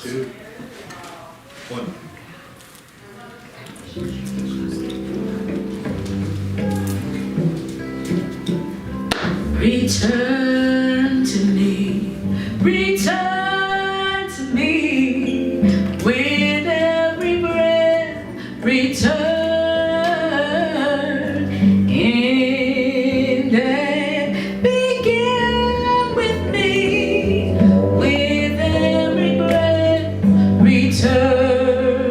2, 1. Return to me, return to me, with every breath, return, and begin with me, with every breath, return,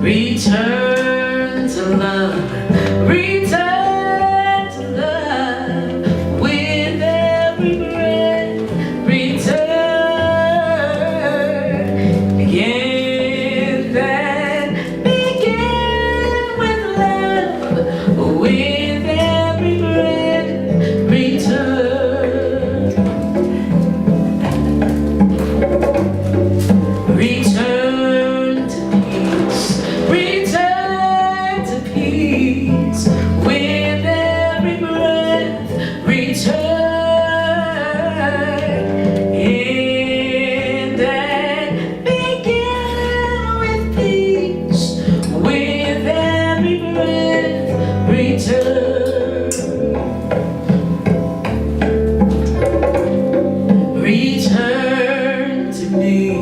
return to love. Return to love with every breath. Return again and begin with love with every breath. Return. Return to peace. Return to peace. With every breath, return, and then begin with peace. With every breath, return, return to me,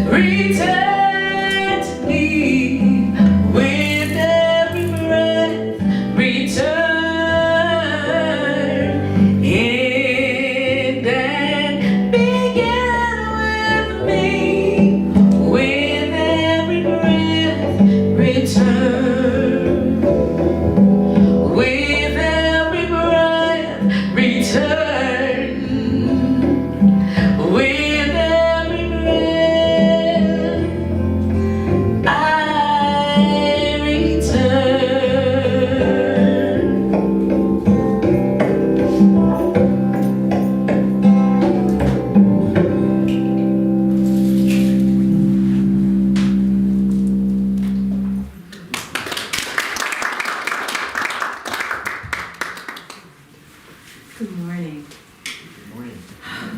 return to me. With every breath, return, and then begin with me. With every breath, return. With every breath, return. With every breath, I return. Good morning. Good morning.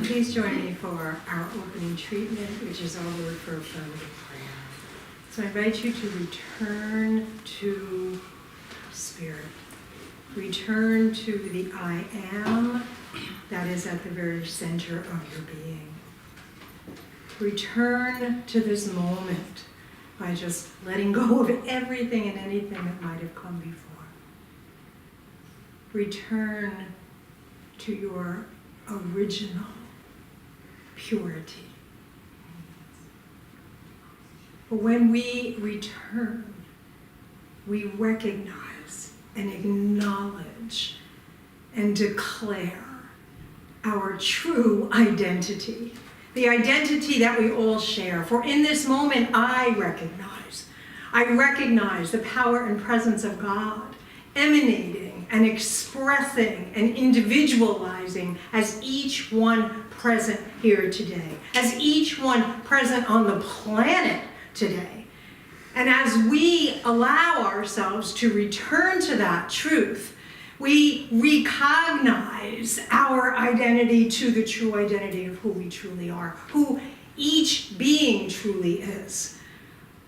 Please join me for our opening treatment, which is our word for affirmative prayer. So I invite you to return to Spirit. Return to the I am that is at the very center of your being. Return to this moment by just letting go of everything and anything that might have come before. Return to your original purity. But when we return, we recognize and acknowledge and declare our true identity, the identity that we all share. For in this moment, I recognize the power and presence of God emanating and expressing and individualizing as each one present here today, as each one present on the planet today. And as we allow ourselves to return to that truth, we recognize our identity to the true identity of who we truly are, who each being truly is.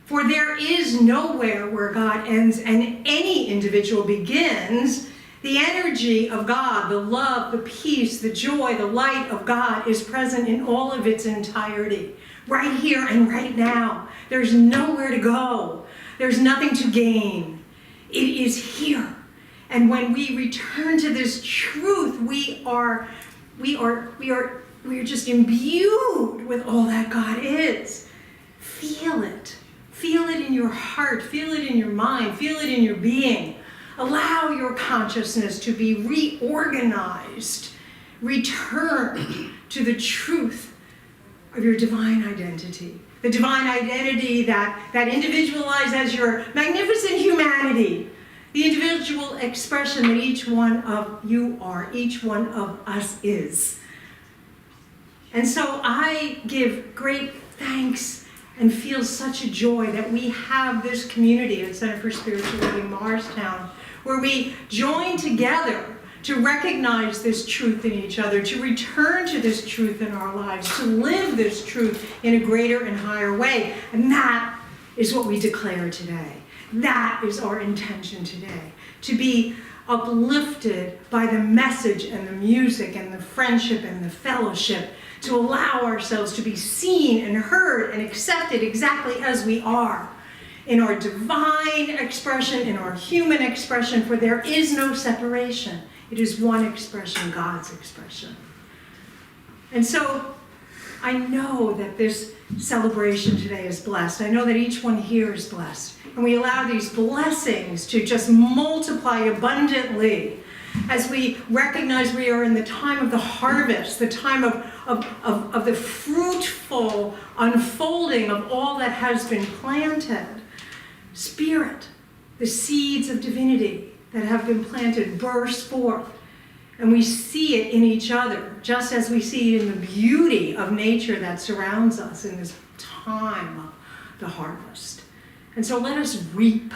For there is nowhere where God ends and any individual begins. The energy of God, the love, the peace, the joy, the light of God is present in all of its entirety, right here and right now. There's nowhere to go. There's nothing to gain. It is here. And when we return to this truth, we are just imbued with all that God is. Feel it. Feel it in your heart. Feel it in your mind. Feel it in your being. Allow your consciousness to be reorganized. Return to the truth of your divine identity. The divine identity that individualized as your magnificent humanity. The individual expression that each one of you are, each one of us is. And so I give great thanks and feel such a joy that we have this community at Center for Spiritual Living Morristown, where we join together to recognize this truth in each other, to return to this truth in our lives, to live this truth in a greater and higher way. And that is what we declare today. That is our intention today, to be uplifted by the message and the music and the friendship and the fellowship, to allow ourselves to be seen and heard and accepted exactly as we are, in our divine expression, in our human expression, for there is no separation. It is one expression, God's expression. And so I know that this celebration today is blessed. I know that each one here is blessed. And we allow these blessings to just multiply abundantly as we recognize we are in the time of the harvest, the time of the fruitful unfolding of all that has been planted. Spirit, the seeds of divinity that have been planted burst forth. And we see it in each other, just as we see it in the beauty of nature that surrounds us in this time of the harvest. And so let us reap.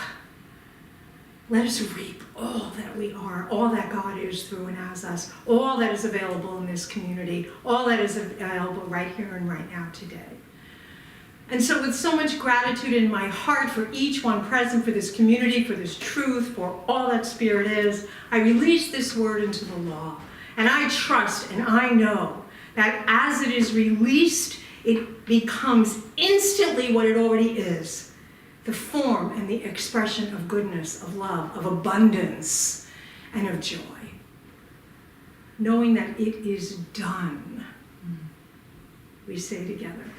Let us reap all that we are, all that God is through and as us, all that is available in this community, all that is available right here and right now today. And so with so much gratitude in my heart for each one present, for this community, for this truth, for all that Spirit is, I release this word into the law. And I trust and I know that as it is released, it becomes instantly what it already is. The form and the expression of goodness, of love, of abundance, and of joy. Knowing that it is done, we say together,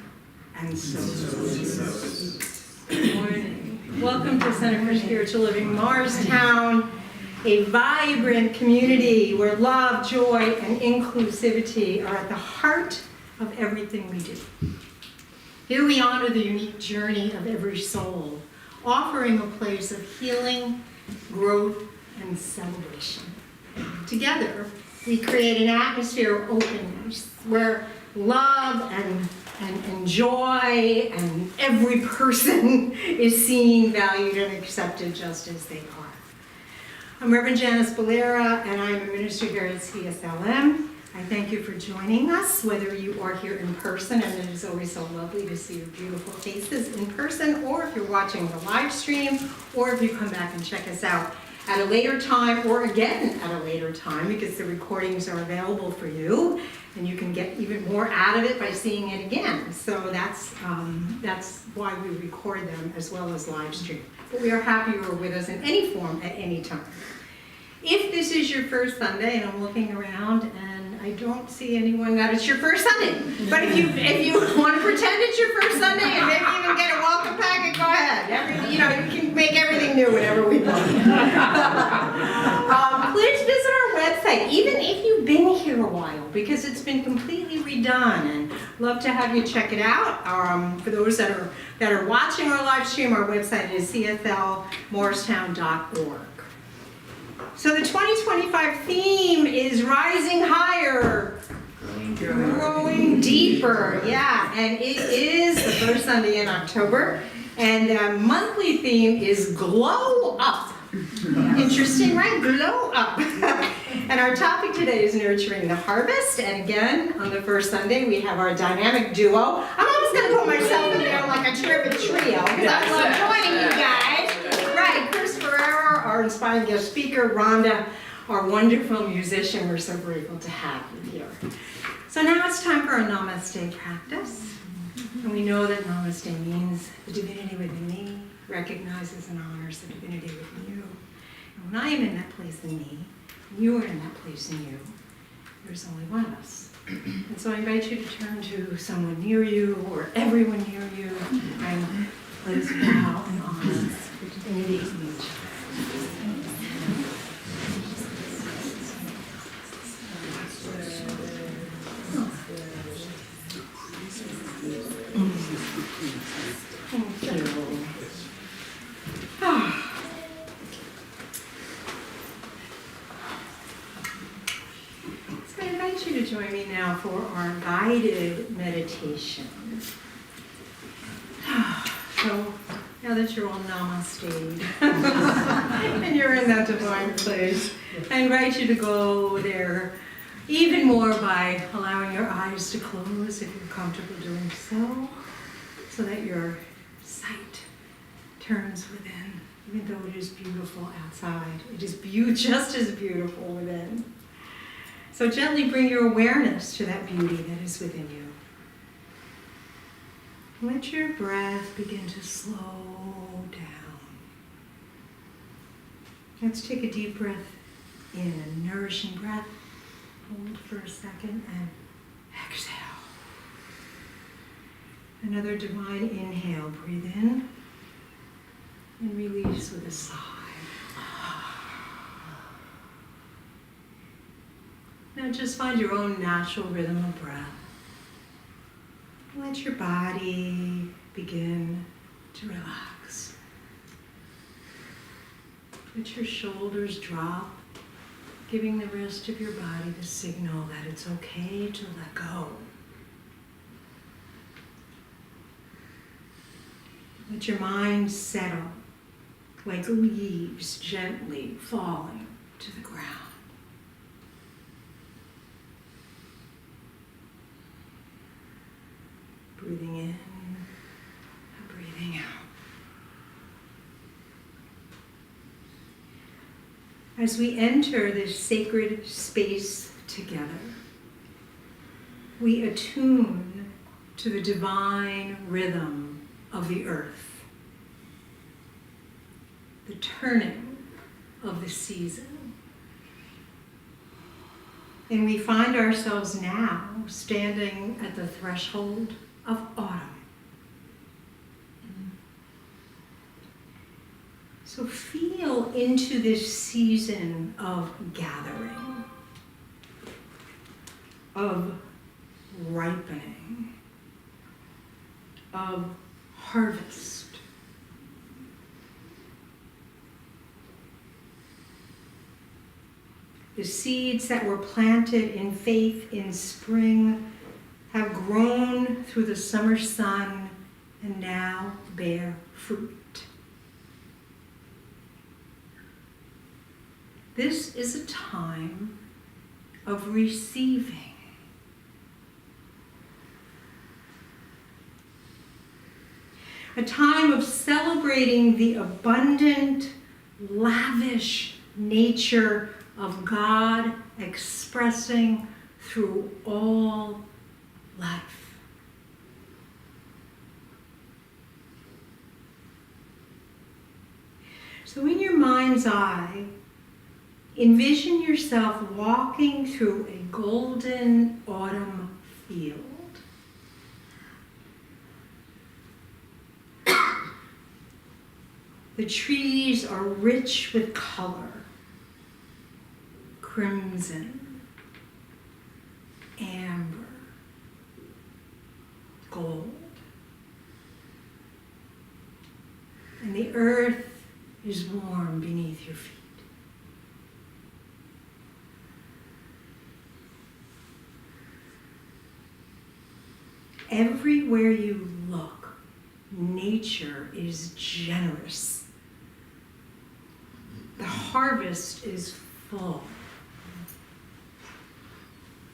and so it is. Good morning. Welcome to Center for Spiritual Living Morristown, a vibrant community where love, joy, and inclusivity are at the heart of everything we do. Here we honor the unique journey of every soul, offering a place of healing, growth, and celebration. Together, we create an atmosphere of openness where love and joy and every person is seen, valued, and accepted just as they are. I'm Reverend Janice Valera, and I'm a minister here at CSLM. I thank you for joining us, whether you are here in person, and it is always so lovely to see your beautiful faces in person, or if you're watching the live stream, or if you come back and check us out at a later time, or again at a later time, because the recordings are available for you, and you can get even more out of it by seeing it again. So that's why we record them as well as live stream. But we are happy you are with us in any form at any time. If this is your first Sunday, and I'm looking around and I don't see anyone that it's your first Sunday, but if you want to pretend it's your first Sunday and maybe even get a welcome packet, go ahead. You can make everything new whenever we want. Please visit our website, even if you've been here a while, because it's been completely redone, and love to have you check it out. For those that are watching our live stream, our website is cslmorristown.org. So the 2025 theme is Rising Higher, Growing Deeper. Yeah, and it is the first Sunday in October. And the monthly theme is Glow Up. Interesting, right? Glow Up. And our topic today is Nurturing the Harvest. And again, on the first Sunday, we have our dynamic duo. I'm almost going to put myself in there like a terrific trio, because I love joining you guys. Right, Kris, Ferraro, our inspiring guest speaker, Rhonda, our wonderful musician. We're so grateful to have you here. So now it's time for our Namaste practice. And we know that Namaste means the divinity within me recognizes and honors the divinity within you. And when I am in that place in me, and you are in that place in you, there's only one of us. And so I invite you to turn to someone near you or everyone near you, and let us bow and honor the divinity in each other. Thank you. So I invite you to join me now for our guided meditation. So Now that you're all namaste and you're in that divine place, I invite you to go there even more by allowing your eyes to close if you're comfortable doing so that your sight turns within. Even though it is beautiful outside, it is just as beautiful within. So gently bring your awareness to that beauty that is within you. Let your breath begin to slow down. Let's take a deep breath in, a nourishing breath. Hold for a second and exhale. Another divine inhale. Breathe in and release with a sigh. Now just find your own natural rhythm of breath. Let your body begin to relax. Let your shoulders drop, giving the rest of your body the signal that it's okay to let go. Let your mind settle like leaves gently falling to the ground. Breathing in and breathing out. As we enter this sacred space together, we attune to the divine rhythm of the earth, the turning of the season. And we find ourselves now standing at the threshold of autumn. So feel into this season of gathering, of ripening, of harvest. The seeds that were planted in faith in spring have grown through the summer sun and now bear fruit. This is a time of receiving. A time of celebrating the abundant, lavish nature of God expressing through all life. So in your mind's eye, envision yourself walking through a golden autumn field. The trees are rich with color, crimson, amber, gold. And the earth is warm beneath your feet. Everywhere you look, nature is generous. The harvest is full.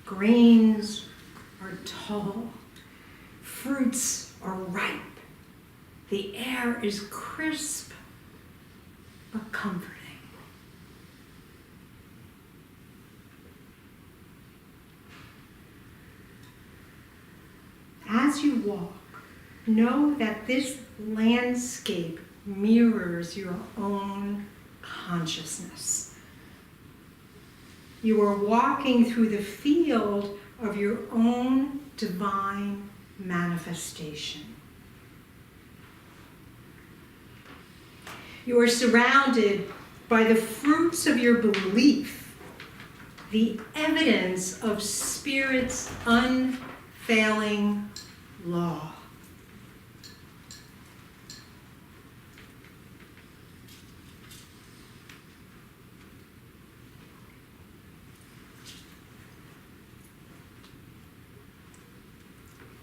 Grains are tall. Fruits are ripe. The air is crisp but comforting. As you walk, know that this landscape mirrors your own consciousness. You are walking through the field of your own divine manifestation. You are surrounded by the fruits of your belief, the evidence of Spirit's unfailing law.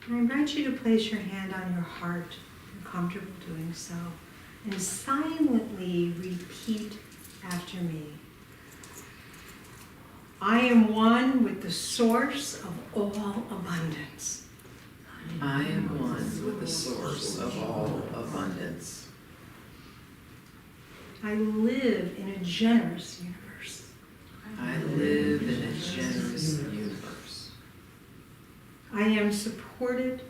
I invite you to place your hand on your heart if you're comfortable doing so. and silently repeat after me. I am one with the source of all abundance. I am one with the source of all abundance. I live in a generous universe. I live in a generous universe. I am supported,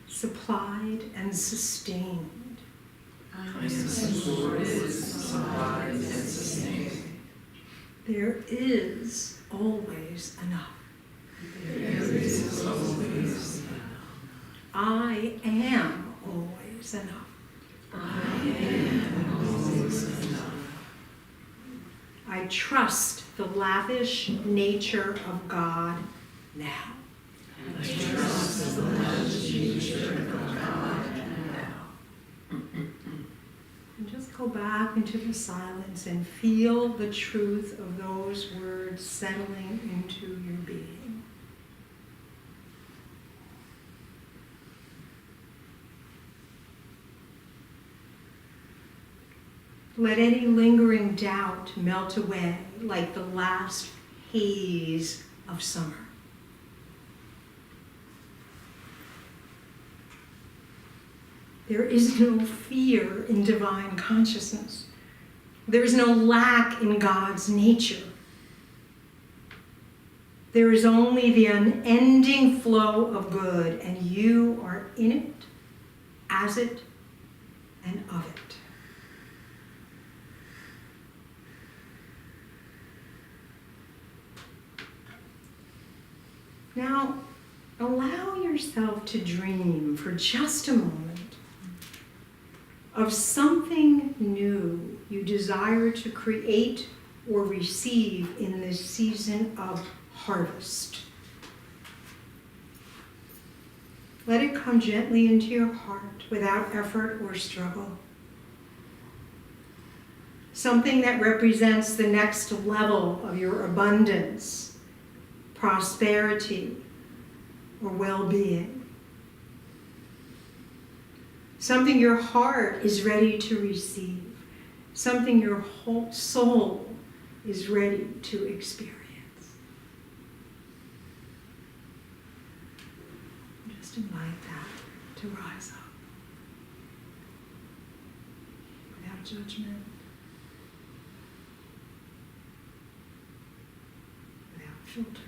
supplied, and sustained. I am supported, supplied, and sustained. There is always enough. There is always enough. I am always enough. I am always enough. I trust the lavish nature of God now. I trust the lavish nature of God now. And just go back into the silence and feel the truth of those words settling into your being. Let any lingering doubt melt away like the last haze of summer. There is no fear in divine consciousness. There is no lack in God's nature. There is only the unending flow of good, and you are in it, as it, and of it. Now, allow yourself to dream for just a moment of something new you desire to create or receive in this season of harvest. Let it come gently into your heart without effort or struggle. Something that represents the next level of your abundance, prosperity, or well-being. Something your heart is ready to receive. Something your whole soul is ready to experience. Just invite that to rise up without judgment, without filtering.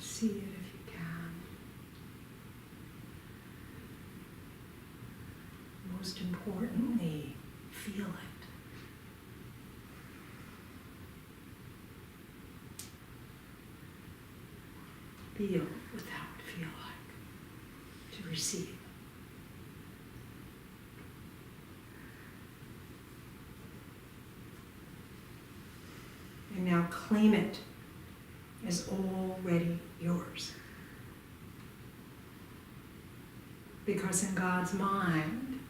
See it if you can. Most importantly, feel it. Feel without feel like to receive. And now claim it is already yours. Because in God's mind,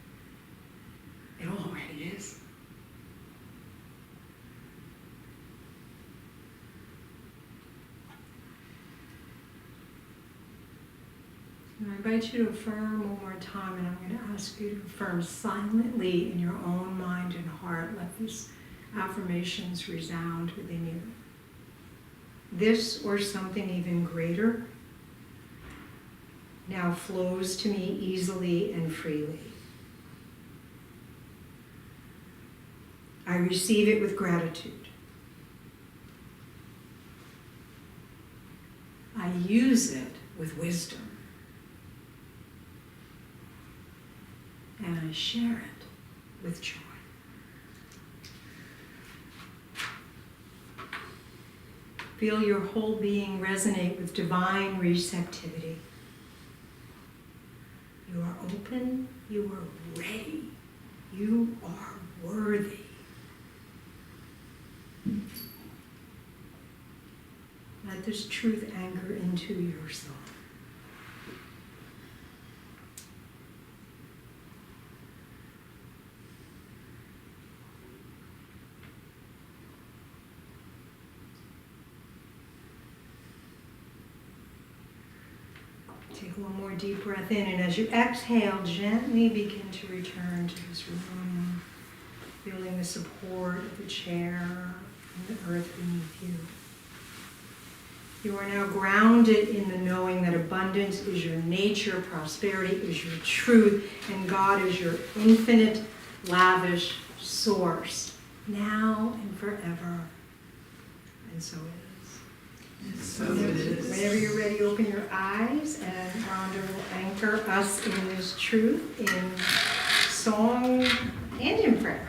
it already is. And I invite you to affirm one more time, and I'm going to ask you to affirm silently in your own mind and heart. Let these affirmations resound within you. This or something even greater now flows to me easily and freely. I receive it with gratitude. I use it with wisdom. And I share it with joy. Feel your whole being resonate with divine receptivity. You are open, you are ready, you are worthy. Let this truth anchor into your soul. one more deep breath in, and as you exhale, gently begin to return to this room, feeling the support of the chair and the earth beneath you. You are now grounded in the knowing that abundance is your nature, prosperity is your truth, and God is your infinite, lavish source, now and forever. And so it is. So it is. Whenever you're ready, open your eyes, and Rhonda will anchor us in this truth in song and in prayer.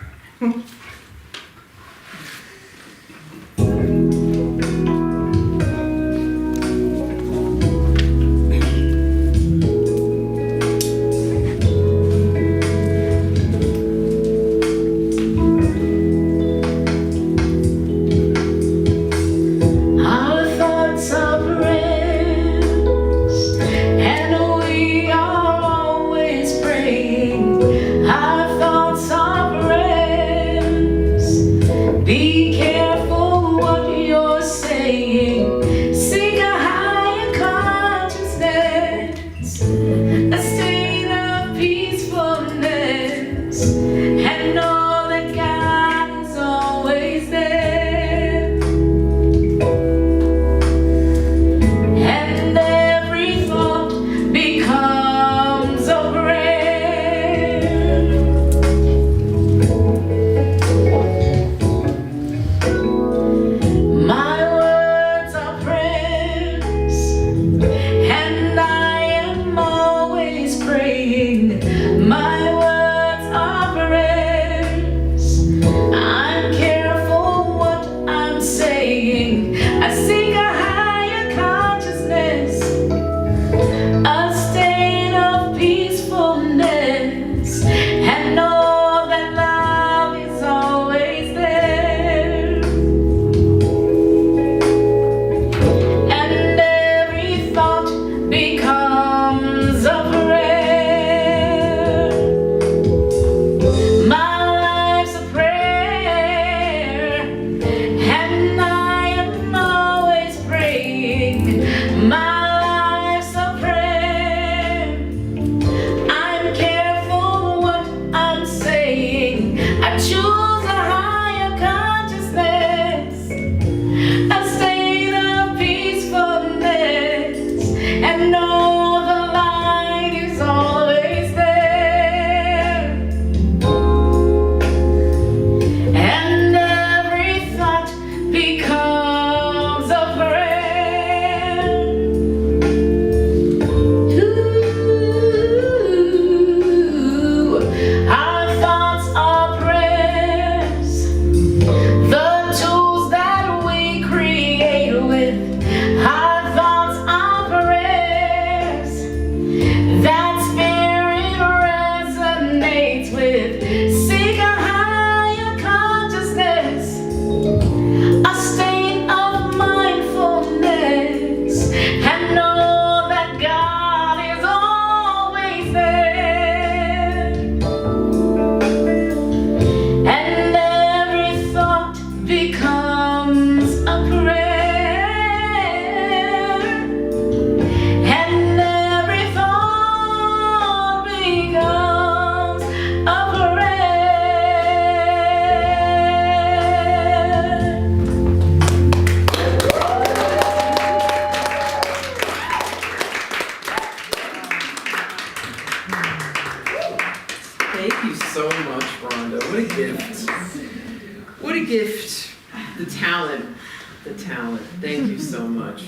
Thank you so much, Rhonda. What a gift. What a gift. The talent. The talent. Thank you so much.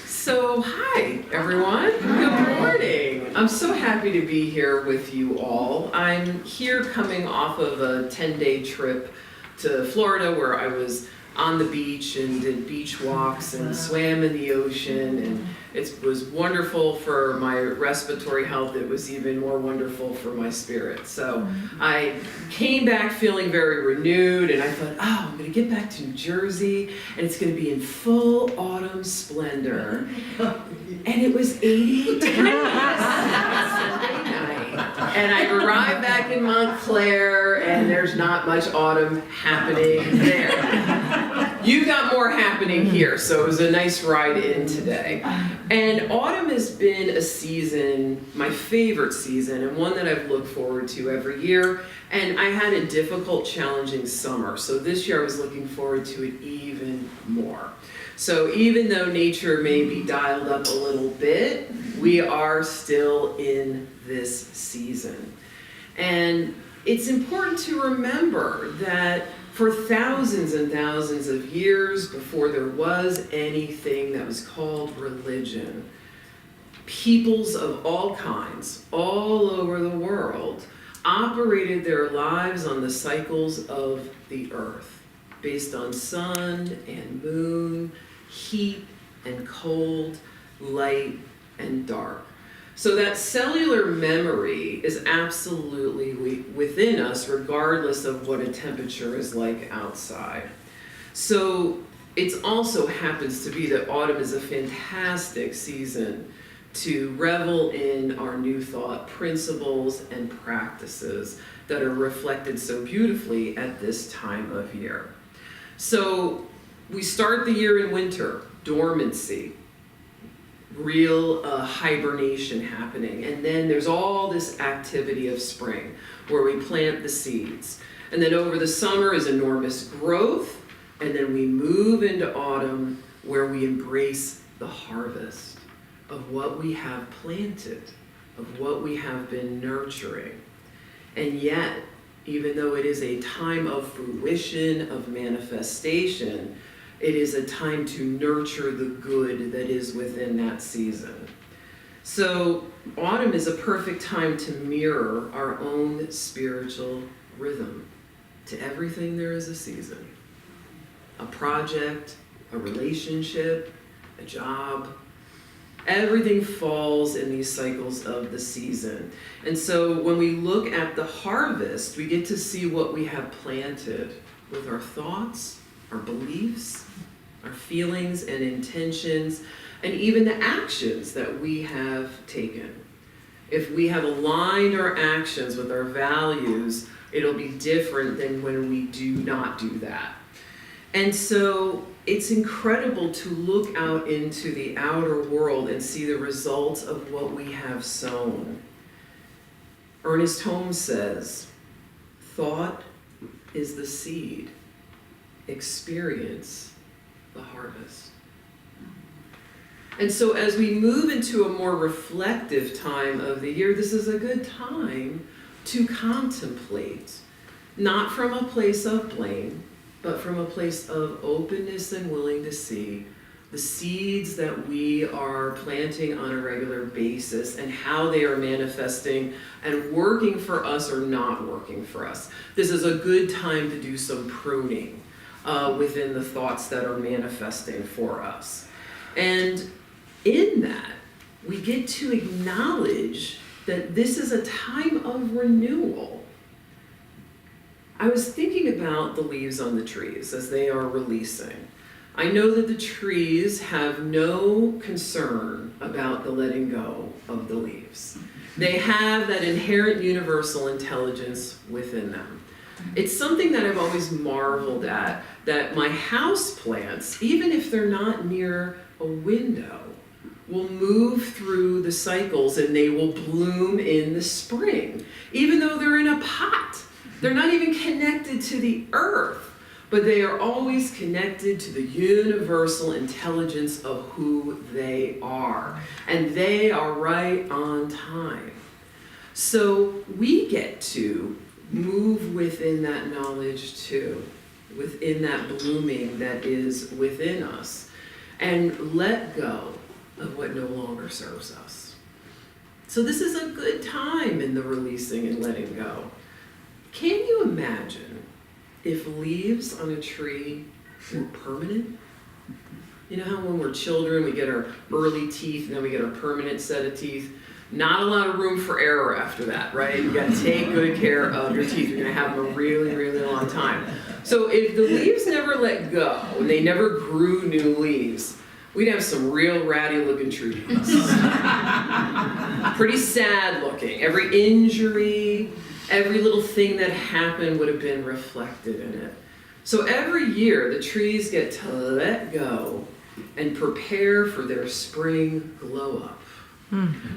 So, hi, everyone. Good morning. I'm so happy to be here with you all. I'm here coming off of a 10-day trip to Florida where I was on the beach and did beach walks and swam in the ocean, and it was wonderful for my respiratory health. It was even more wonderful for my spirit. So I came back feeling very renewed, and I thought, oh, I'm gonna get back to New Jersey and it's gonna be in full autumn splendor. And it was 80 degrees Sunday night. And I arrived back in Montclair, and there's not much autumn happening there. you've got more happening here, so it was a nice ride in today. And autumn has been a season, my favorite season, and one that I've looked forward to every year. And I had a difficult, challenging summer, so this year I was looking forward to it even more. So even though nature may be dialed up a little bit, we are still in this season. And it's important to remember that for thousands and thousands of years before there was anything that was called religion, peoples of all kinds, all over the world, operated their lives on the cycles of the earth, based on sun and moon, heat and cold, light and dark. So that cellular memory is absolutely within us, regardless of what a temperature is like outside. So it also happens to be that autumn is a fantastic season to revel in our new thought principles and practices that are reflected so beautifully at this time of year. So we start the year in winter, dormancy, real hibernation happening. And then there's all this activity of spring where we plant the seeds. And then over the summer is enormous growth. And then we move into autumn where we embrace the harvest of what we have planted, of what we have been nurturing. And yet, even though it is a time of fruition, of manifestation, it is a time to nurture the good that is within that season. So autumn is a perfect time to mirror our own spiritual rhythm. To everything there is a season. A project, a relationship, a job. Everything falls in these cycles of the season. And so when we look at the harvest, we get to see what we have planted with our thoughts, our beliefs, our feelings and intentions, and even the actions that we have taken. If we have aligned our actions with our values, it'll be different than when we do not do that. And so it's incredible to look out into the outer world and see the results of what we have sown. Ernest Holmes says, thought is the seed, experience the harvest. And so as we move into a more reflective time of the year, this is a good time to contemplate, not from a place of blame, but from a place of openness and willing to see the seeds that we are planting on a regular basis and how they are manifesting and working for us or not working for us. This is a good time to do some pruning within the thoughts that are manifesting for us. And in that, we get to acknowledge that this is a time of renewal. I was thinking about the leaves on the trees as they are releasing. I know that the trees have no concern about the letting go of the leaves. They have that inherent universal intelligence within them. It's something that I've always marveled at, that my house plants, even if they're not near a window, will move through the cycles and they will bloom in the spring, even though they're in a pot. They're not even connected to the earth, but they are always connected to the universal intelligence of who they are. And they are right on time. So we get to move within that knowledge too, within that blooming that is within us, and let go of what no longer serves us. So this is a good time in the releasing and letting go. Can you imagine if leaves on a tree were permanent? You know how when we're children we get our early teeth and then we get our permanent set of teeth? Not a lot of room for error after that, right? You gotta take good care of your teeth. You're gonna have them a really, really long time. So if the leaves never let go and they never grew new leaves, we'd have some real ratty looking trees. Pretty sad looking. Every injury, every little thing that happened would have been reflected in it. So every year, the trees get to let go and prepare for their spring glow up.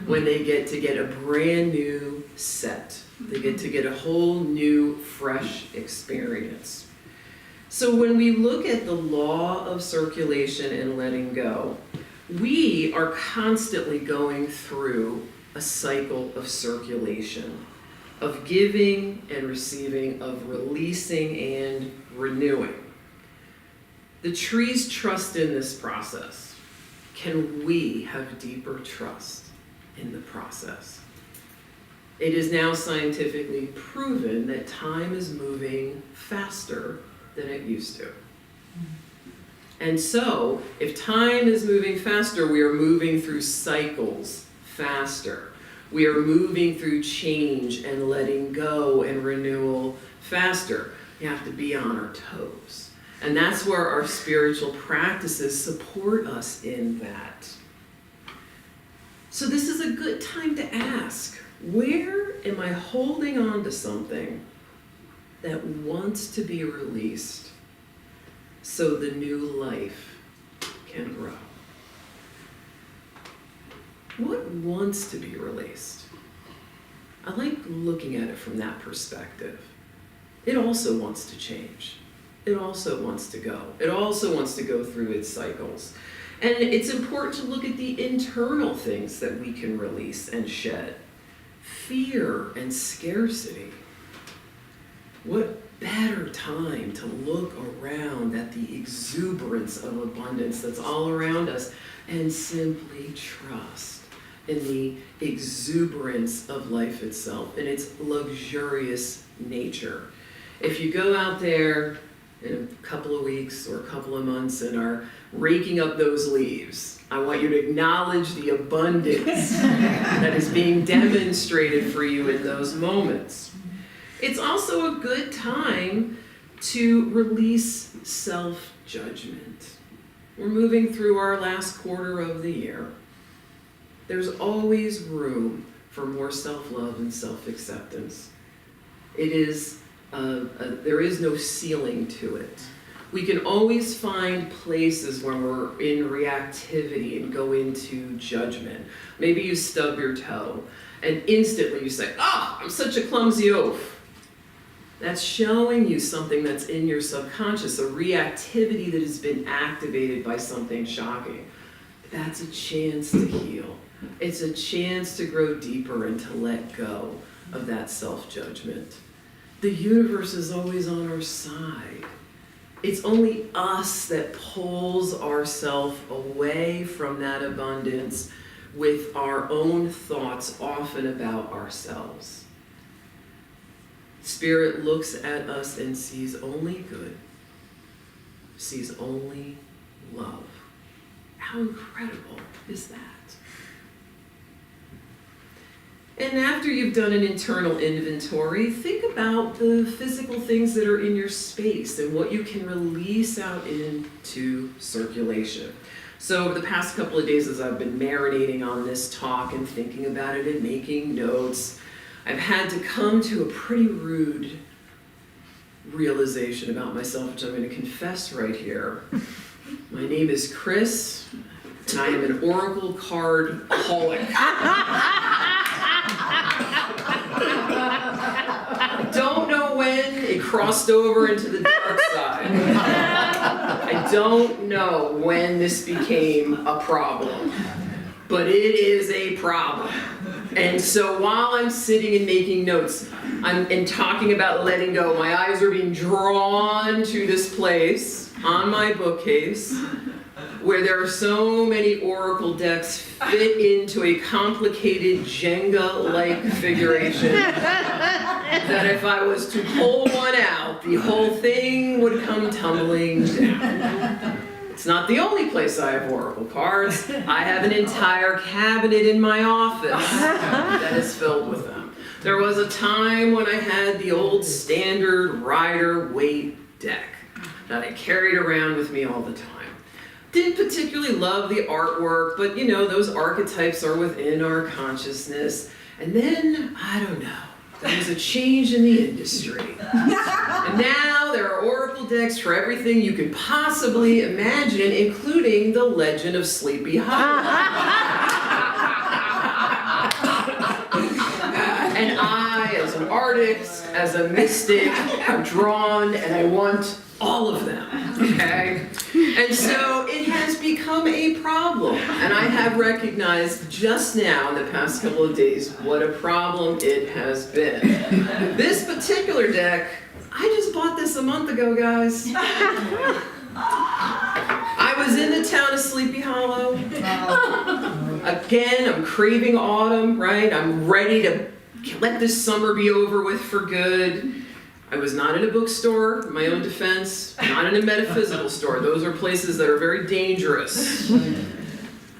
When they get to get a brand new set. They get to get a whole new, fresh experience. So when we look at the law of circulation and letting go, we are constantly going through a cycle of circulation, of giving and receiving, of releasing and renewing. The trees trust in this process. Can we have deeper trust in the process? It is now scientifically proven that time is moving faster than it used to. And so, if time is moving faster, we are moving through cycles faster. We are moving through change and letting go and renewal faster. We have to be on our toes. And that's where our spiritual practices support us in that. So this is a good time to ask, where am I holding on to something that wants to be released so the new life can grow? What wants to be released? I like looking at it from that perspective. It also wants to change. It also wants to go. It also wants to go through its cycles. And it's important to look at the internal things that we can release and shed. Fear and scarcity. What better time to look around at the exuberance of abundance that's all around us and simply trust in the exuberance of life itself and its luxurious nature. If you go out there in a couple of weeks or a couple of months and are raking up those leaves, I want you to acknowledge the abundance that is being demonstrated for you in those moments. It's also a good time to release self-judgment. We're moving through our last quarter of the year. There's always room for more self-love and self-acceptance. It is there is no ceiling to it. We can always find places where we're in reactivity and go into judgment. Maybe you stub your toe and instantly you say, "Oh, I'm such a clumsy oaf." That's showing you something that's in your subconscious, a reactivity that has been activated by something shocking. That's a chance to heal. It's a chance to grow deeper and to let go of that self-judgment. The universe is always on our side. It's only us that pulls ourselves away from that abundance with our own thoughts often about ourselves. Spirit looks at us and sees only good, sees only love. How incredible is that? And after you've done an internal inventory, think about the physical things that are in your space and what you can release out into circulation. So over the past couple of days as I've been marinating on this talk and thinking about it and making notes, I've had to come to a pretty rude realization about myself, which I'm going to confess right here. My name is Kris, and I am an Oracle card holic. I don't know when it crossed over into the dark side. I don't know when this became a problem, but it is a problem. And so while I'm sitting and making notes, and talking about letting go, my eyes are being drawn to this place on my bookcase where there are so many oracle decks fit into a complicated Jenga-like configuration that if I was to pull one out, the whole thing would come tumbling down. It's not the only place I have oracle cards. I have an entire cabinet in my office that is filled with them. There was a time when I had the old standard Rider-Waite deck that I carried around with me all the time. Didn't particularly love the artwork, but you know, those archetypes are within our consciousness. And then, I don't know, there was a change in the industry. And now there are oracle decks for everything you could possibly imagine, including the legend of Sleepy Hollow. And I, as an artist, as a mystic, I'm drawn and I want all of them, okay? And so it has become a problem, and I have recognized just now in the past couple of days what a problem it has been. This particular deck, I just bought this a month ago, guys. I was in the town of Sleepy Hollow. Again, I'm craving autumn, right? I'm ready to let this summer be over with for good. I was not in a bookstore, in my own defense, not in a metaphysical store. Those are places that are very dangerous.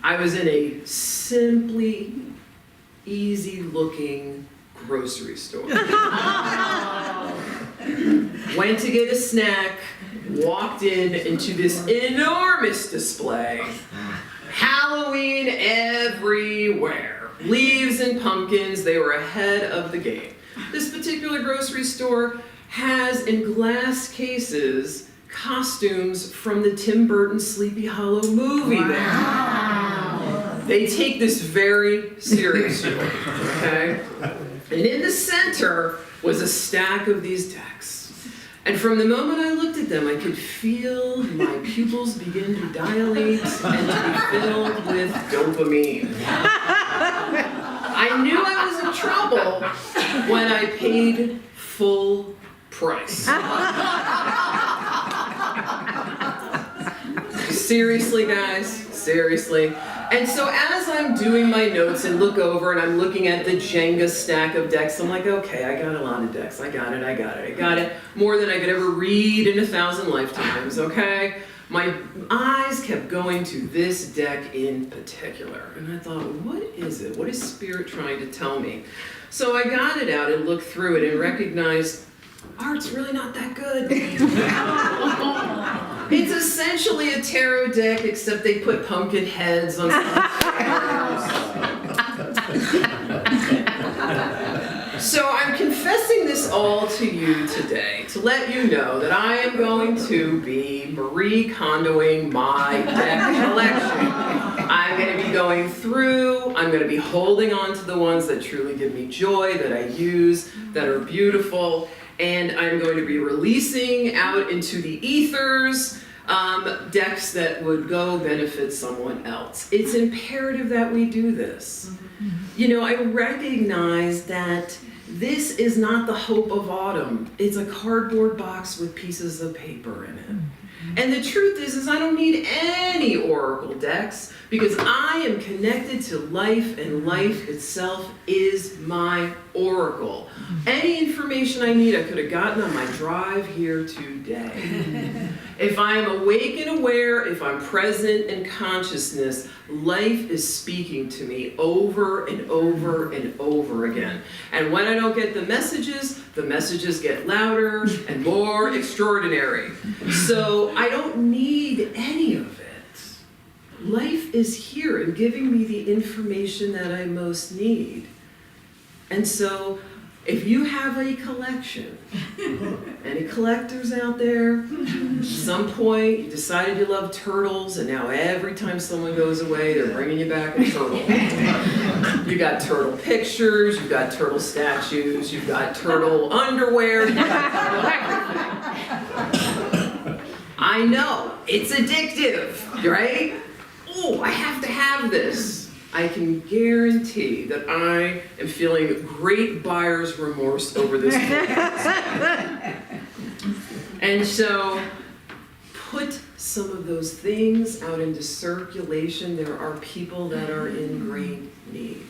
I was in a simply easy-looking grocery store. Went to get a snack, walked into this enormous display. Halloween everywhere. Leaves and pumpkins, they were ahead of the game. This particular grocery store has in glass cases costumes from the Tim Burton Sleepy Hollow movie there. They take this very seriously, okay? And in the center was a stack of these decks. And from the moment I looked at them, I could feel my pupils begin to dilate and to be filled with dopamine. I knew I was in trouble when I paid full price. Seriously, guys, seriously. And so as I'm doing my notes and look over and I'm looking at the Jenga stack of decks, I'm like, okay, I got a lot of decks. I got it. More than I could ever read in 1,000 lifetimes, okay? My eyes kept going to this deck in particular. And I thought, what is it? What is Spirit trying to tell me? So I got it out and looked through it and recognized, art's really not that good. It's essentially a tarot deck, except they put pumpkin heads on So I'm confessing this all to you today to let you know that I am going to be Marie Kondoing my deck collection. I'm going to be going through, I'm going to be holding on to the ones that truly give me joy, that I use, that are beautiful, and I'm going to be releasing out into the ethers decks that would go benefit someone else. It's imperative that we do this. You know, I recognize that this is not the hope of autumn. It's a cardboard box with pieces of paper in it. And the truth is I don't need any oracle decks because I am connected to life and life itself is my oracle. Any information I need I could have gotten on my drive here today. If I am awake and aware, if I'm present in consciousness, life is speaking to me over and over and over again. And when I don't get the messages get louder and more extraordinary. So I don't need any of it. Life is here and giving me the information that I most need. And so if you have a collection, any collectors out there, at some point you decided you love turtles and now every time someone goes away they're bringing you back a turtle. You got turtle pictures, you've got turtle statues, you've got turtle underwear, you've got turtle everything. I know, it's addictive, right? Oh, I have to have this. I can guarantee that I am feeling great buyer's remorse over this. And so, put some of those things out into circulation. There are people that are in great need.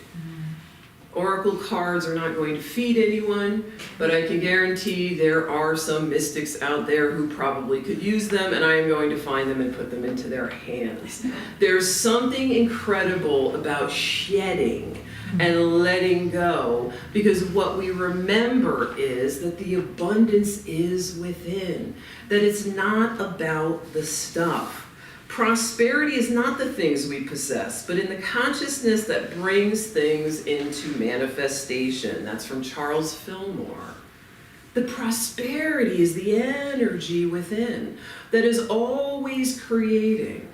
Oracle cards are not going to feed anyone, but I can guarantee there are some mystics out there who probably could use them, and I am going to find them and put them into their hands. There's something incredible about shedding and letting go, because what we remember is that the abundance is within, that it's not about the stuff. Prosperity is not the things we possess, but in the consciousness that brings things into manifestation. That's from Charles Fillmore. The prosperity is the energy within that is always creating.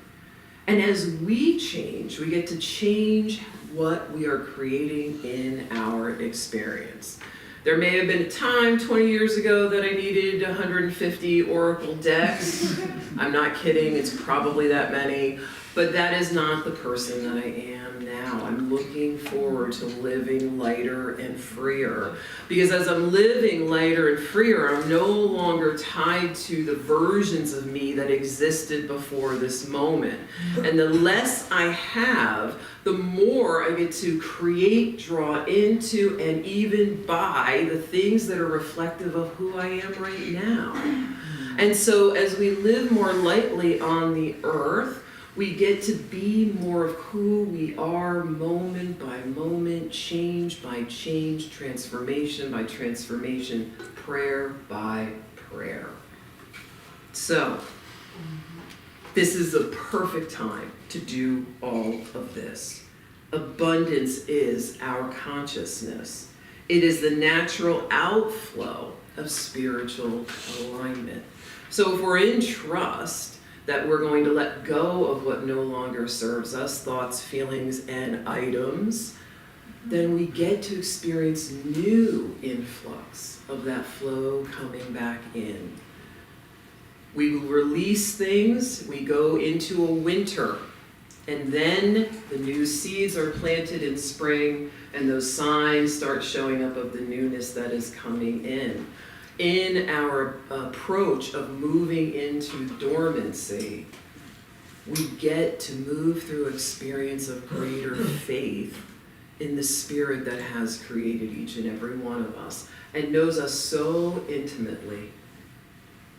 And as we change, we get to change what we are creating in our experience. There may have been a time 20 years ago that I needed 150 Oracle decks. I'm not kidding, it's probably that many. But that is not the person that I am now. I'm looking forward to living lighter and freer. Because as I'm living lighter and freer, I'm no longer tied to the versions of me that existed before this moment. And the less I have, the more I get to create, draw into, and even buy the things that are reflective of who I am right now. And so as we live more lightly on the earth, we get to be more of who we are moment by moment, change by change, transformation by transformation, prayer by prayer. So, this is the perfect time to do all of this. Abundance is our consciousness. It is the natural outflow of spiritual alignment. So if we're in trust, that we're going to let go of what no longer serves us, thoughts, feelings, and items, then we get to experience new influx of that flow coming back in. We will release things, we go into a winter, and then the new seeds are planted in spring, and those signs start showing up of the newness that is coming in. In our approach of moving into dormancy, we get to move through experience of greater faith in the spirit that has created each and every one of us and knows us so intimately,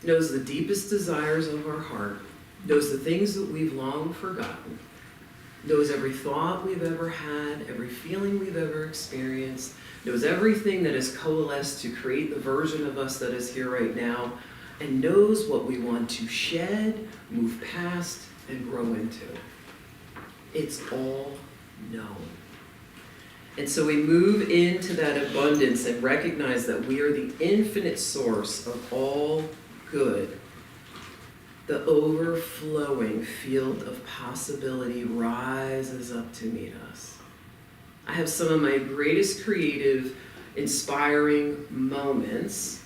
knows the deepest desires of our heart, knows the things that we've long forgotten, knows every thought we've ever had, every feeling we've ever experienced, knows everything that has coalesced to create the version of us that is here right now, and knows what we want to shed, move past, and grow into. It's all known. And so we move into that abundance and recognize that we are the infinite source of all good. The overflowing field of possibility rises up to meet us. I have some of my greatest creative, inspiring moments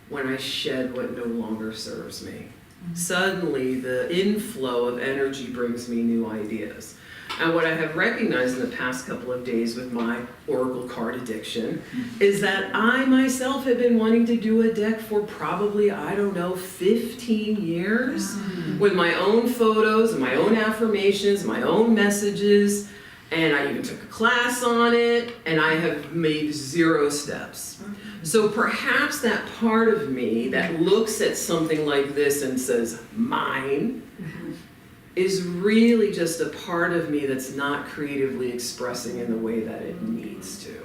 when I shed what no longer serves me. Suddenly, the inflow of energy brings me new ideas. And what I have recognized in the past couple of days with my Oracle card addiction is that I myself have been wanting to do a deck for probably, 15 years with my own photos and my own affirmations, my own messages. And I even took a class on it, and I have made 0 steps. So perhaps that part of me that looks at something like this and says, mine, is really just a part of me that's not creatively expressing in the way that it needs to.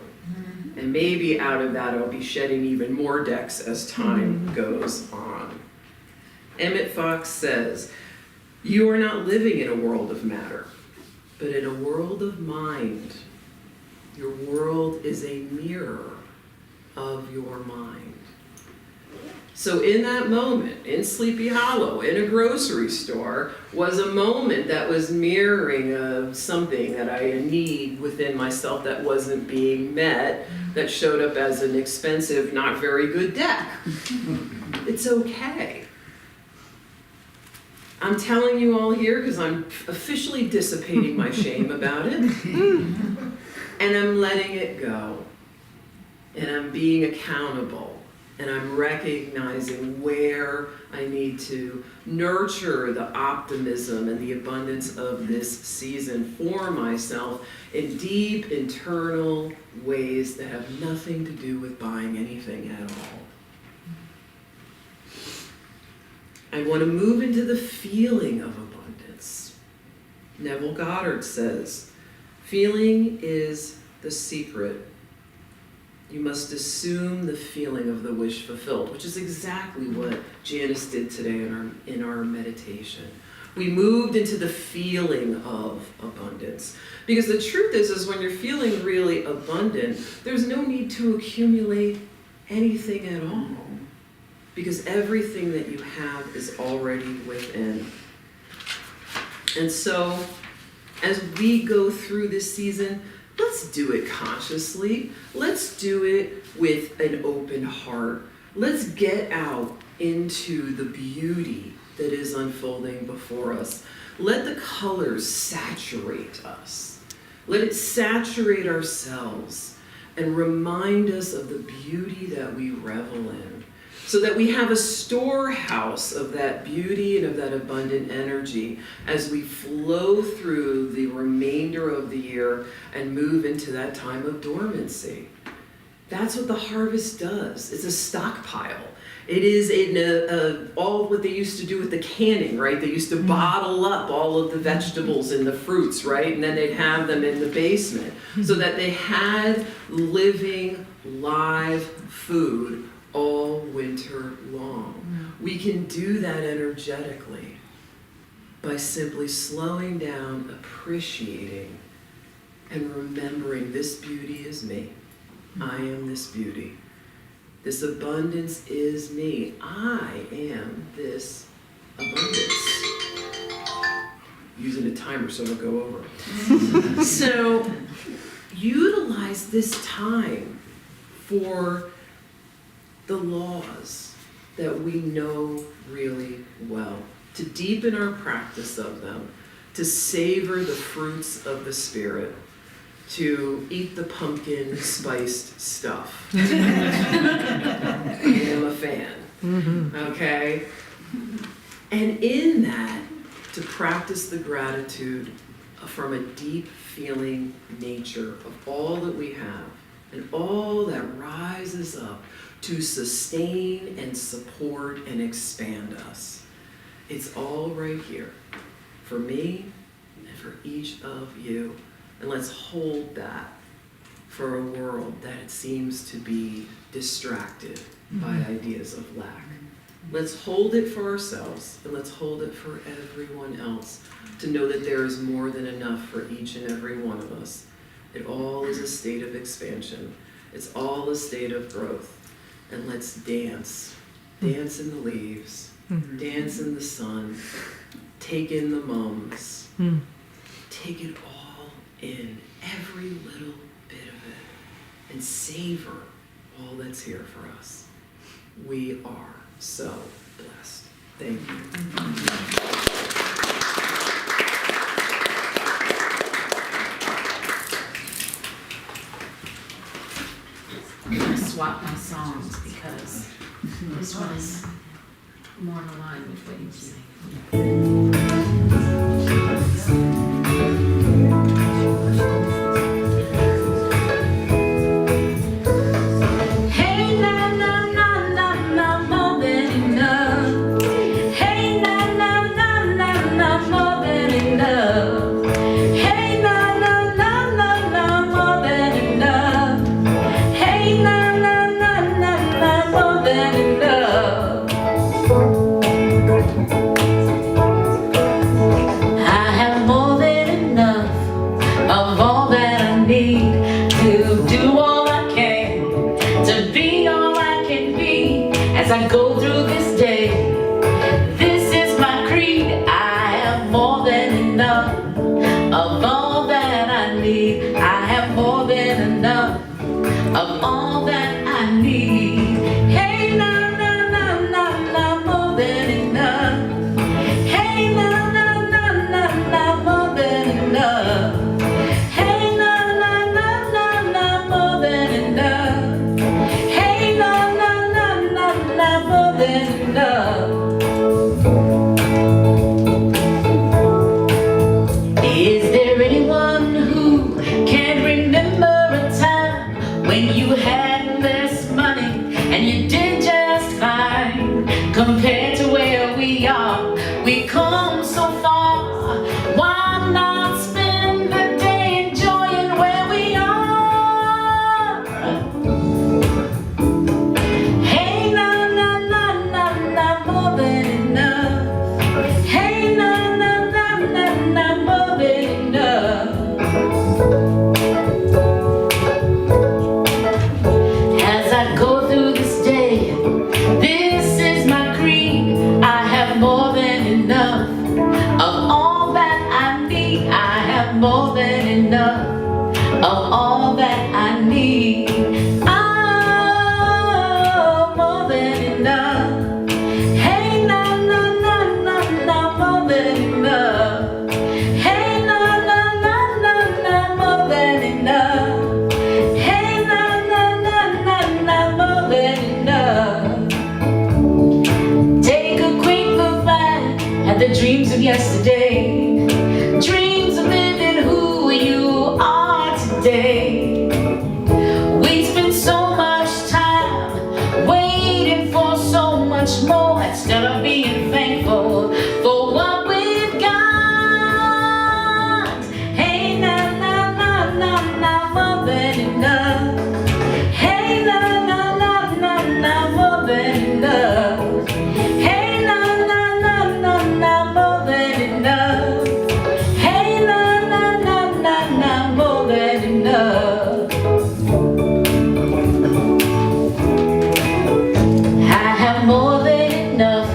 And maybe out of that I'll be shedding even more decks as time goes on. Emmett Fox says, "You are not living in a world of matter, but in a world of mind. Your world is a mirror of your mind." So in that moment, in Sleepy Hollow, in a grocery store, was a moment that was mirroring something that I need within myself that wasn't being met, that showed up as an expensive, not very good deck. It's okay. I'm telling you all here because I'm officially dissipating my shame about it. And I'm letting it go. And I'm being accountable. And I'm recognizing where I need to nurture the optimism and the abundance of this season for myself in deep internal ways that have nothing to do with buying anything at all. I want to move into the feeling of abundance. Neville Goddard says, "Feeling is the secret. You must assume the feeling of the wish fulfilled," which is exactly what Janice did today in our meditation. We moved into the feeling of abundance. Because the truth is when you're feeling really abundant, there's no need to accumulate anything at all. Because everything that you have is already within. And so, as we go through this season, let's do it consciously. Let's do it with an open heart. Let's get out into the beauty that is unfolding before us. Let the colors saturate us. Let it saturate ourselves and remind us of the beauty that we revel in, so that we have a storehouse of that beauty and of that abundant energy as we flow through the remainder of the year and move into that time of dormancy. That's what the harvest does. It's a stockpile. It is all what they used to do with the canning, right? They used to bottle up all of the vegetables and the fruits, right? And then they'd have them in the basement so that they had living, live food all winter long. We can do that energetically by simply slowing down, appreciating, and remembering this beauty is me. I am this beauty. This abundance is me. I am this abundance. Using a timer so it'll go over. So utilize this time for the laws that we know really well, to deepen our practice of them, to savor the fruits of the Spirit, to eat the pumpkin spiced stuff. I am a fan, okay? And in that, to practice the gratitude from a deep feeling nature of all that we have and all that rises up to sustain and support and expand us. It's all right here for me and for each of you. And let's hold that for a world that seems to be distracted by ideas of lack. Let's hold it for ourselves, and let's hold it for everyone else to know that there is more than enough for each and every one of us. It all is a state of expansion. It's all a state of growth. And let's dance. Dance in the leaves. Dance in the sun. Take in the mums. Take it all in, every little bit of it, and savor all that's here for us. We are so blessed. Thank you. I'm going to swap my songs because this one is more in line with what you sing. I go through this day, this is my creed. I have more than enough of all that I need. I have more than enough of all that I need. Hey, na na na na na, more than enough. Hey, na na na na na, more than enough. Hey, na na na na na, more than enough. Hey, na na na na na, more than enough. Is there anyone who can remember a time when you had less money and you did just fine? Compared to where we are, we come so far. Why not spend the day enjoying where we are? Hey, na na na na na, yesterday. Dreams of living who you are today. We spend so much time waiting for so much more instead of being thankful for what we've got. Hey, na na na na na, more than enough. Hey, na na na na na, more than enough. Hey, na na na na na, more than enough. Hey, na na na na na, more than enough. I have more than enough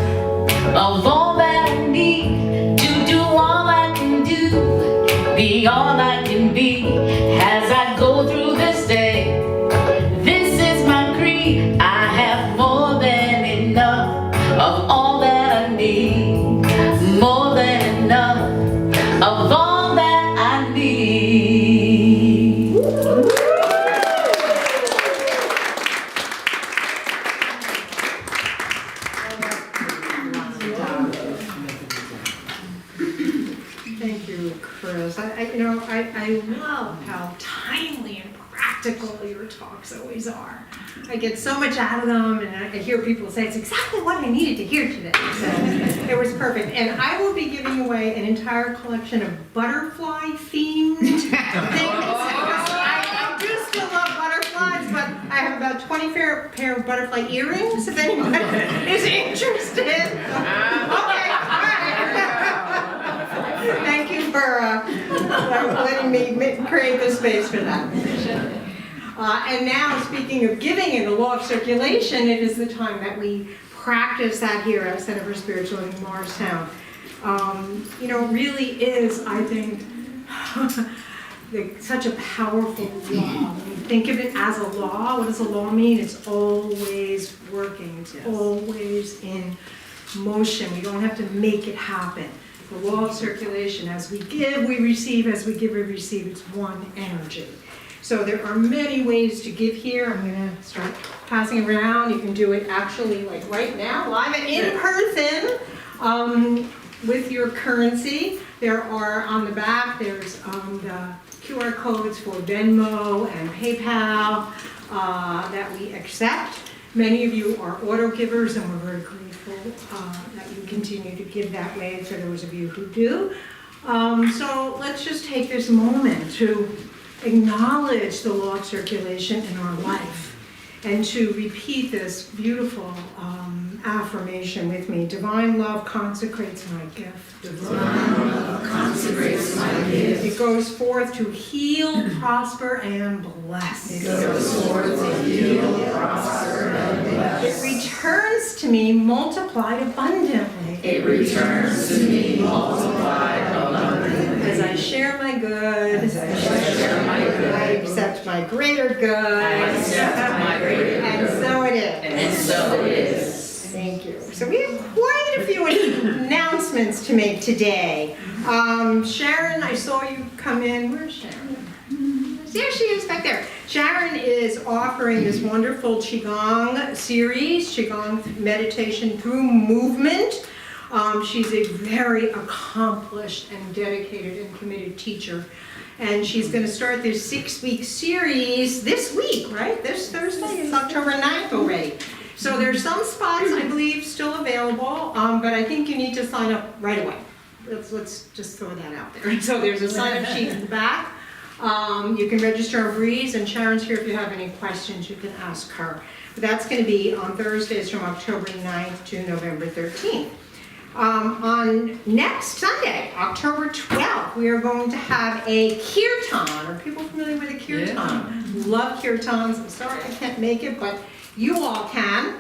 of all that I need to do all I can do, be all I can be as I go through this day. This is my creed. I have more than enough of all that I need, more than enough of all that I need. Thank you, Kris. I love how timely and practical your talks always are. I get so much out of them, and I hear people say it's exactly what I needed to hear today. So it was perfect. And I will be giving away an entire collection of butterfly-themed things. I do still love butterflies, but I have about 20 pair of butterfly earrings, if anyone is interested. Okay, all right. Thank you for letting me create the space for that. And now, speaking of giving and the law of circulation, it is the time that we practice that here at Center for Spiritual Living Morristown. It really is, I think, such a powerful law. When you think of it as a law, what does a law mean? It's always working. It's always in motion. We don't have to make it happen. The law of circulation, as we give, we receive, as we give, we receive. It's one energy. So there are many ways to give here. I'm gonna start passing around. You can do it actually like right now, live and in person, with your currency. There are on the back, there's the QR codes for Venmo and PayPal that we accept. Many of you are auto givers, and we're very grateful that you continue to give that way for those of you who do. So let's just take this moment to acknowledge the law of circulation in our life and to repeat this beautiful affirmation with me. Divine love consecrates my gift. Divine love consecrates my gift. It goes forth to heal, prosper, and bless. It goes forth to heal, prosper, and bless. It returns to me multiplied abundantly. It returns to me multiplied abundantly. As I share my good, As I share my good, I accept my greater good. I accept my greater good. And so it is. And so it is. Thank you. So we have quite a few announcements to make today. Sharon, I saw you come in. Where's Sharon? There she is back there. Sharon is offering this wonderful Qigong series, Qigong meditation through movement. She's a very accomplished and dedicated and committed teacher. And she's going to start this 6-week series this week, right? This Thursday is October 9th already. So there's some spots, I believe, still available, but I think you need to sign up right away. Let's just throw that out there. So there's a sign-up sheet in the back. You can register on Breeze, and Sharon's here if you have any questions, you can ask her. But that's going to be on Thursdays from October 9th to November 13th. On next Sunday, October 12th, we are going to have a kirtan. Are people familiar with a kirtan? Yeah. Love kirtans. I'm sorry I can't make it, but you all can.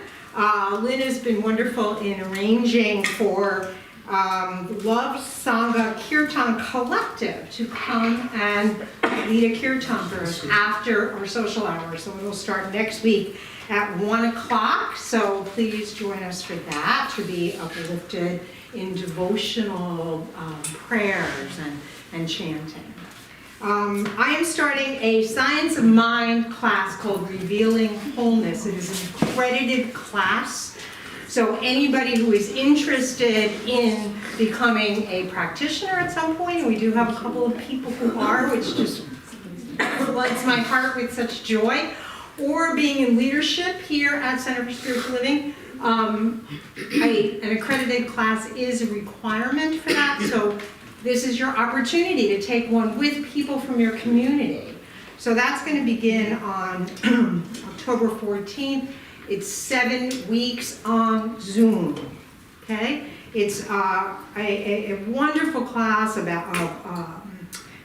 Lynn has been wonderful in arranging for Love Sangha Kirtan Collective to come and lead a kirtan for us after our social hour. So it'll start next week at 1 o'clock. So please join us for that, to be uplifted in devotional prayers and chanting. I am starting a Science of Mind class called Revealing Wholeness. It is an accredited class So anybody who is interested in becoming a practitioner at some point, and we do have a couple of people who are, which just lights my heart with such joy, or being in leadership here at Center for Spiritual Living, an accredited class is a requirement for that, so this is your opportunity to take one with people from your community. So that's going to begin on October 14th. It's 7 weeks on Zoom, okay? It's a wonderful class about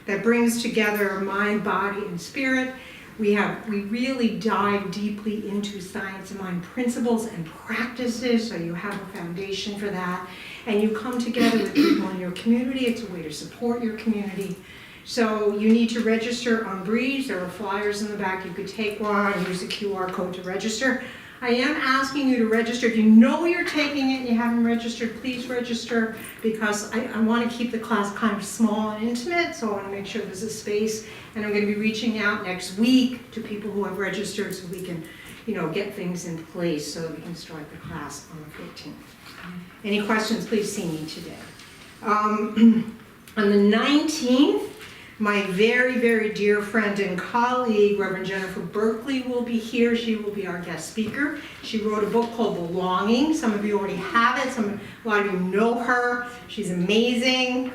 that brings together mind, body, and spirit. We really dive deeply into science of mind principles and practices, so you have a foundation for that. And you come together with people in your community. It's a way to support your community. So you need to register on Breeze. There are flyers in the back. You could take one, use the QR code to register. I am asking you to register. If you know you're taking it and you haven't registered, please register, because I want to keep the class kind of small and intimate, so I want to make sure there's a space. And I'm going to be reaching out next week to people who have registered so we can, get things in place so that we can start the class on the 14th. Any questions, please see me today. On the 19th, my very, very dear friend and colleague, Reverend Jennifer Berkeley, will be here. She will be our guest speaker. She wrote a book called Belonging. Some of you already have it. A lot of you know her. She's amazing.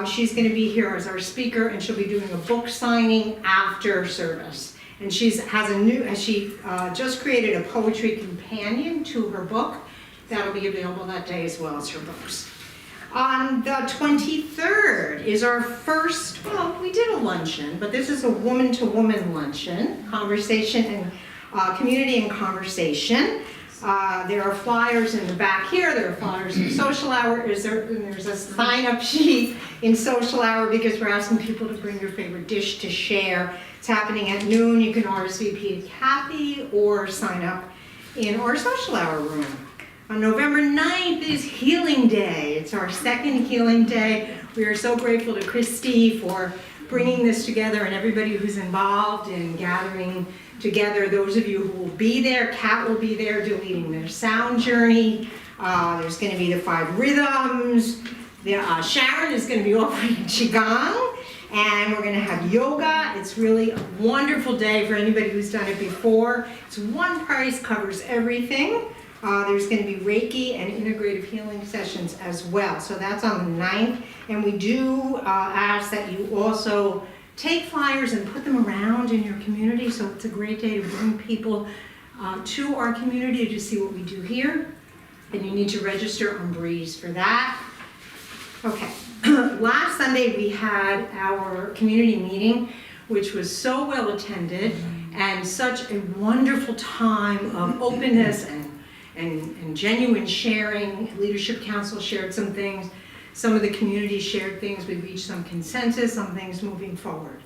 She's going to be here as our speaker, and she'll be doing a book signing after service. And she just created a poetry companion to her book. That'll be available that day as well as her books. On the 23rd is our first, we did a luncheon, but this is a woman-to-woman luncheon, conversation and community and conversation. There are flyers in the back here, there are flyers in social hour, there's a sign-up sheet in social hour because we're asking people to bring your favorite dish to share. It's happening at noon. You can RSVP to Kathy or sign up in our social hour room. On November 9th is Healing Day. It's our second Healing Day. We are so grateful to Kris for bringing this together and everybody who's involved in gathering together. Those of you who will be there, Kat will be there leading their sound journey. There's going to be the 5 rhythms. Sharon is going to be offering Qigong, and we're going to have yoga. It's really a wonderful day for anybody who's done it before. It's one price, covers everything. There's going to be Reiki and integrative healing sessions as well. So that's on the 9th. And we do ask that you also take flyers and put them around in your community. So it's a great day to bring people to our community to see what we do here. And you need to register on Breeze for that. Okay. Last Sunday we had our community meeting, which was so well attended and such a wonderful time of openness and genuine sharing. Leadership Council shared some things. Some of the community shared things. We reached some consensus on things moving forward.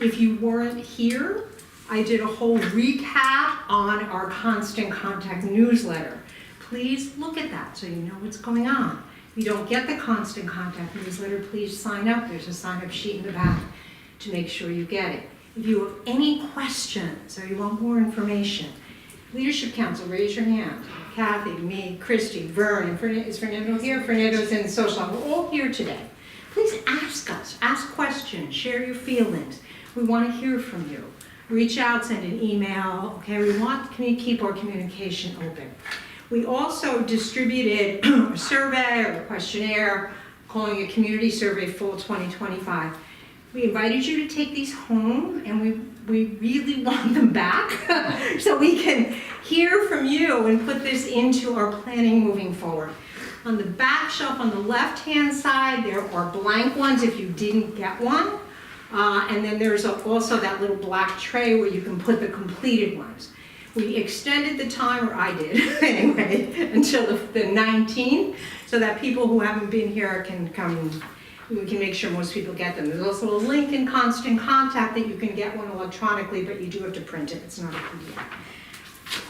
If you weren't here, I did a whole recap on our Constant Contact newsletter. Please look at that so you know what's going on. If you don't get the Constant Contact newsletter, please sign up. There's a sign-up sheet in the back to make sure you get it. If you have any questions or you want more information, Leadership Council, raise your hand. Kathy, me, Christy, Vern, is Fernando here? Fernando's in social. We're all here today. Please ask us, ask questions, share your feelings. We want to hear from you. Reach out, send an email, okay? We want to keep our communication open. We also distributed a survey or a questionnaire, calling a community survey full 2025. We invited you to take these home, and we really want them back so we can hear from you and put this into our planning moving forward. On the back shelf on the left-hand side, there are blank ones if you didn't get one. And then there's also that little black tray where you can put the completed ones. We extended the time, or I did anyway, until the 19th, so that people who haven't been here can come. We can make sure most people get them. There's also a link in Constant Contact that you can get one electronically, but you do have to print it. It's not a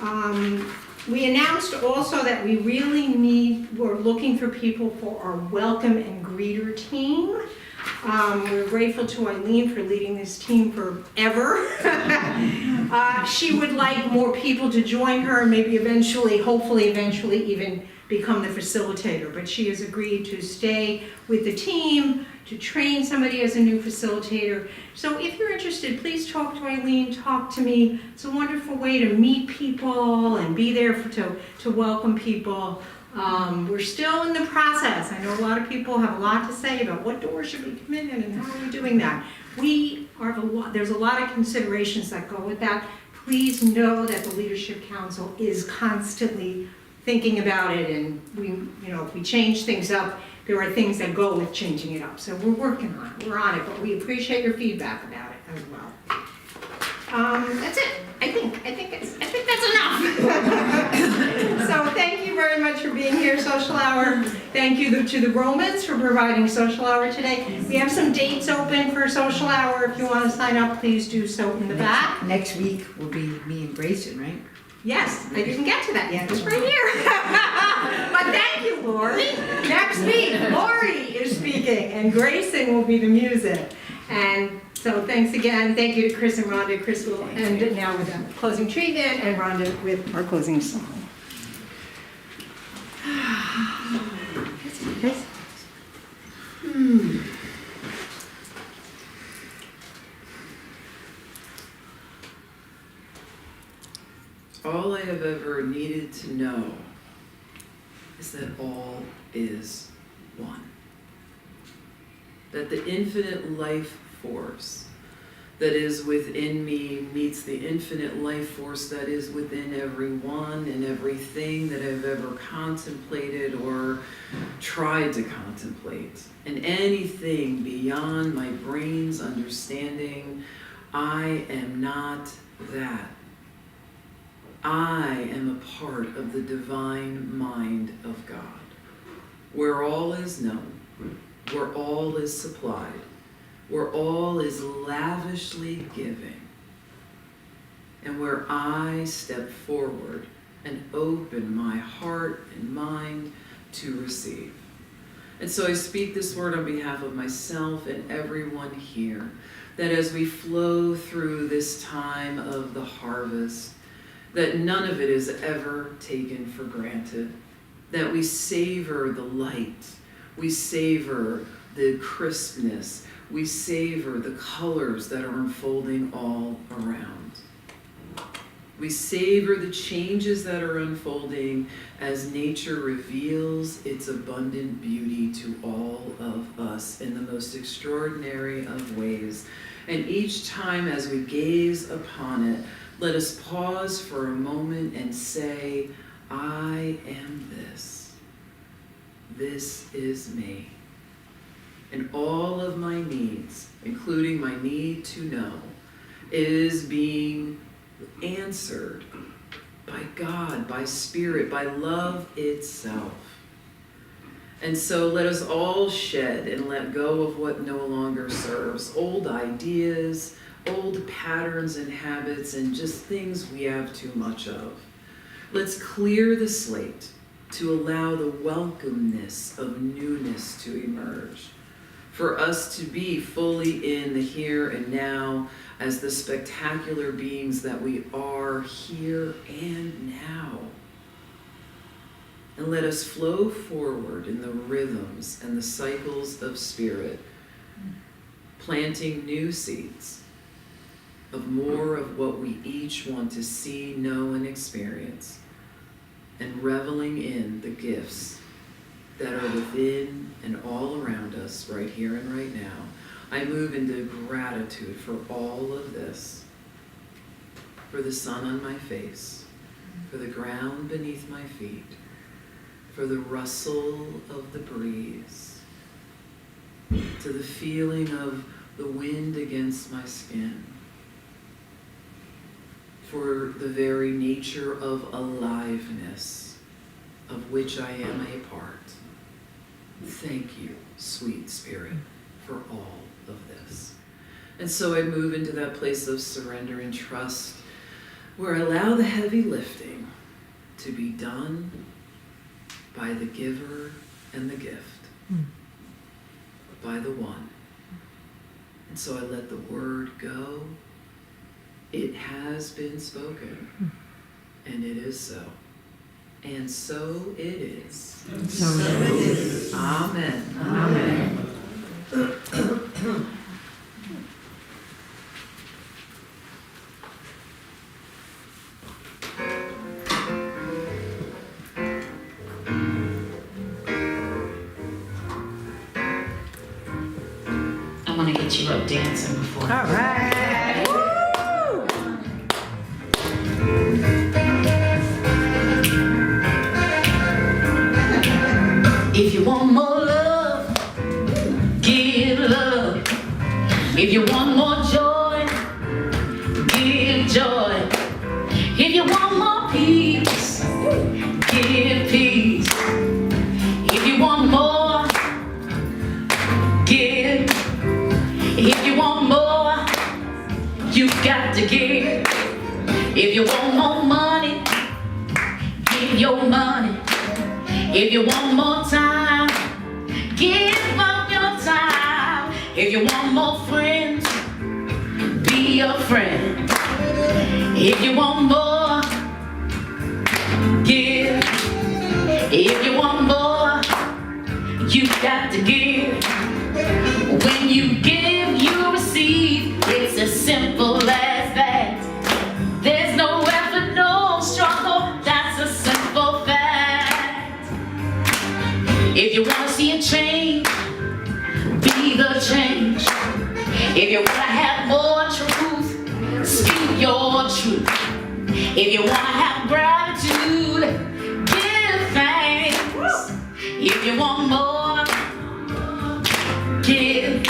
PDF. We announced also that we really we're looking for people for our welcome and greeter team. We're grateful to Eileen for leading this team forever. She would like more people to join her, and maybe eventually, hopefully eventually even become the facilitator. But she has agreed to stay with the team, to train somebody as a new facilitator. So if you're interested, please talk to Eileen, talk to me. It's a wonderful way to meet people and be there to welcome people. We're still in the process. I know a lot of people have a lot to say about what doors should we come in and how are we doing that. There's a lot of considerations that go with that. Please know that the Leadership Council is constantly thinking about it, and if we change things up, there are things that go with changing it up. So we're working on it, we're on it, but we appreciate your feedback about it as well. That's it. I think that's enough. So thank you very much for being here, Social Hour. Thank you to the Romans for providing Social Hour today. We have some dates open for Social Hour. If you want to sign up, please do so in the back. Next week will be me and Grayson, right? Yes, I didn't get to that yet. It's right here. But thank you, Lori. Next week, Lori is speaking, and Grayson will be the music. And so thanks again. Thank you to Kris and Rhonda. Kris will end it now with a closing treatment, and Rhonda with our closing song. All I have ever needed to know is that all is one. That the infinite life force that is within me meets the infinite life force that is within everyone and everything that I've ever contemplated or tried to contemplate. And anything beyond my brain's understanding, I am not that. I am a part of the divine mind of God, where all is known, where all is supplied, where all is lavishly giving, and where I step forward and open my heart and mind to receive. And so I speak this word on behalf of myself and everyone here, that as we flow through this time of the harvest, that none of it is ever taken for granted, that we savor the light, we savor the crispness, we savor the colors that are unfolding all around. We savor the changes that are unfolding as nature reveals its abundant beauty to all of us in the most extraordinary of ways. And each time as we gaze upon it, let us pause for a moment and say, I am this. This is me. And all of my needs, including my need to know, is being answered by God, by Spirit, by love itself. And so let us all shed and let go of what no longer serves, old ideas, old patterns and habits, and just things we have too much of. Let's clear the slate to allow the welcomeness of newness to emerge, for us to be fully in the here and now as the spectacular beings that we are here and now. And let us flow forward in the rhythms and the cycles of Spirit, planting new seeds of more of what we each want to see, know, and experience, and reveling in the gifts that are within and all around us right here and right now. I move into gratitude for all of this, for the sun on my face, for the ground beneath my feet, for the rustle of the breeze, to the feeling of the wind against my skin, for the very nature of aliveness of which I am a part. Thank you, sweet Spirit, for all of this. And so I move into that place of surrender and trust, where I allow the heavy lifting to be done by the giver and the gift, by the one And so I let the word go. It has been spoken, and it is so. And so it is. And so it is. Amen. Amen. I want to get you up dancing before. All right. If you want more love, give love. If you want more joy, give joy. If you want more peace, give peace. If you want more, give. If you want more, you got to give. If you want more money, give your money. If you want more time, give up your time. If you want more friends, be a friend. If you want more, give. If you want more, you got to give. When you give, you receive. It's as simple as that. There's no effort, no struggle. That's a simple fact. If you want to see a change, be the change. If you want to have more truth, speak your truth. If you want to have gratitude, give thanks. If you want more, give.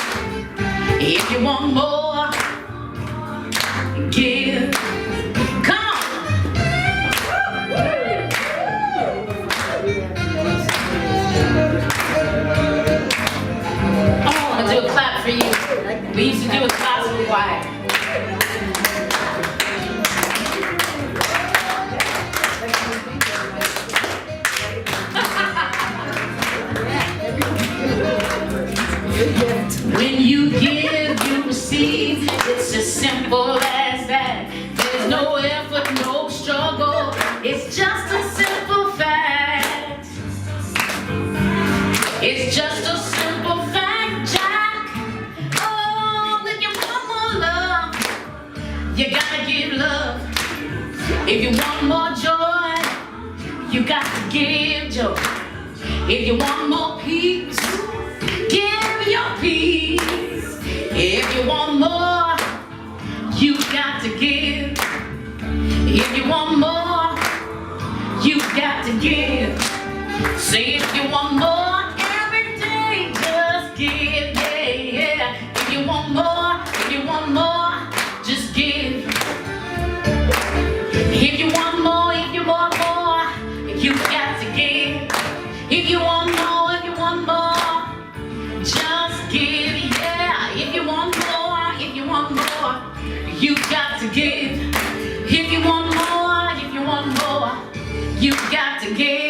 If you want more, give. Come on. I want to do a clap for you. We used to do a gospel choir. When you give, you receive. It's as simple as that. There's no effort, no struggle. It's just a simple fact. It's just a simple fact, Jack. Oh, if you want more love, you gotta give love. If you want more joy, you got to give joy. If you want more peace, give your peace. If you want more, you got to give. If you want more, you got to give. Say if you want more every day, just give, yeah, yeah. If you want more, just give. If you want more, you got to give. If you want more, just give, yeah. If you want more, you got to give. If you want more, you got to give.